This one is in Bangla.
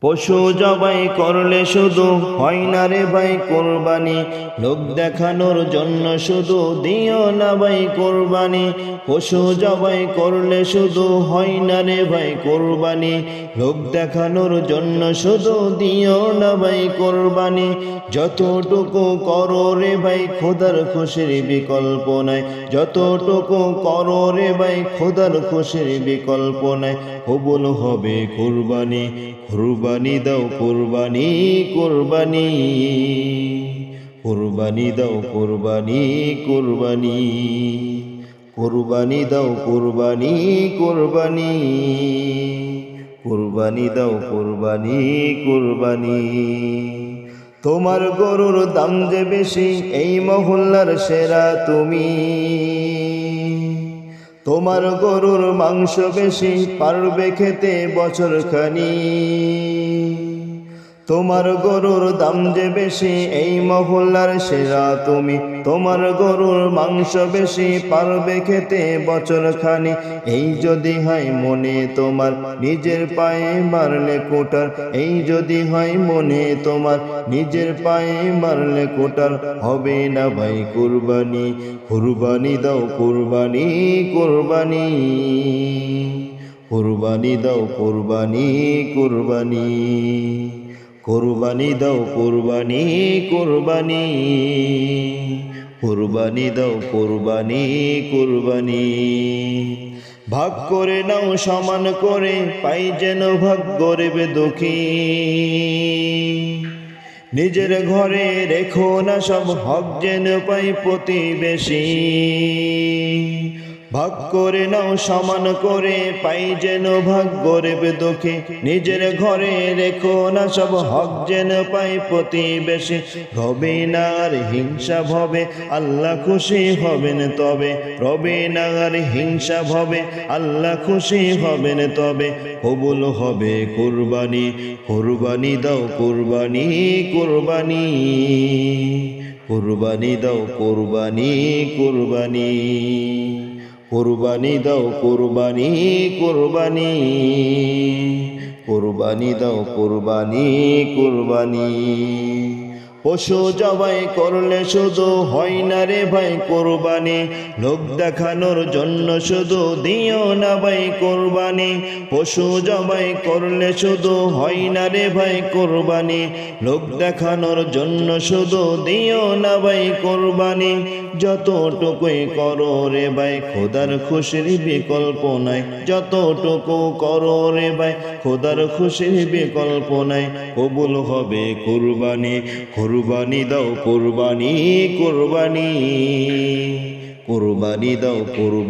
পশু জবাই করলে শুধু হয় না রে ভাই কোরবানি, লোক দেখানোর জন্য শুধু দিও না ভাই কোরবানি। পশু জবাই করলে শুধু হয় না রে ভাই কোরবানি, লোক দেখানোর জন্য শুধু দিও না ভাই কোরবানি। যতটুকু করো রে ভাই খোদার খুশির বিকল্প নাই, যতটুকু করো রে ভাই খোদার খুশির বিকল্প নাই। কবুল হবে কোরবানি, কুরবানি দাও কুরবানি, কুরবানি কুরবানি দাও কুরবানি, কুরবানি কুরবানি দাও কুরবানি, কুরবানি কুরবানি দাও কুরবানি, কুরবানি। তোমার গরুর দাম যে বেশি, এই মহল্লার সেরা তুমি। তোমার গরুর মাংস বেশি, পারবে খেতে বছর খানি। তোমার গরুর দাম যে বেশি, এই মহল্লার সেরা তুমি। তোমার গরুর মাংস বেশি, পারবে খেতে বছর খানি। এই যদি হয় মনে তোমার, নিজের পায়ে মারলে কোটার। এই যদি হয় মনে তোমার, নিজের পায়ে মারলে কোটার। হবে না ভাই কুরবানি, কুরবানি দাও কুরবানি, কুরবানি কুরবানি দাও কুরবানি, কুরবানি কুরবানি দাও কুরবানি, কুরবানি কুরবানি দাও কুরবানি, কুরবানি। ভাগ করে নাও সমান করে, পাই যেন ভাগ গরিব দুঃখী। নিজের ঘরে রেখো না সব, হক যেন পাই প্রতিবেশী। ভাগ করে নাও সমান করে, পাই যেন ভাগ গরিব দুঃখী। নিজের ঘরে রেখো না সব, হক যেন পাই প্রতিবেশী। রবে না আর হিংসা ভবে, আল্লাহ খুশি হবেন তবে। রবে না আর হিংসা ভবে, আল্লাহ খুশি হবেন তবে। কবুল হবে কুরবানি, কুরবানি দাও কুরবানি, কুরবানি কুরবানি দাও কুরবানি, কুরবানি কুরবানি দাও কুরবানি, কুরবানি কুরবানি দাও কুরবানি, কুরবানি। পশু জবাই করলে শুধু হয় না রে ভাই কোরবানি, লোক দেখানোর জন্য শুধু দিও না ভাই কোরবানি। পশু জবাই করলে শুধু হয় না রে ভাই কোরবানি, লোক দেখানোর জন্য শুধু দিও না ভাই কোরবানি। যতটুকুই করো রে ভাই খোদার খুশির বিকল্প নাই, যতটুকু করো রে ভাই খোদার খুশির বিকল্প নাই। কবুল হবে কুরবানি, কুরবানি দাও কুরবানি, কুরবানি কুরবানি দাও কুরবানি।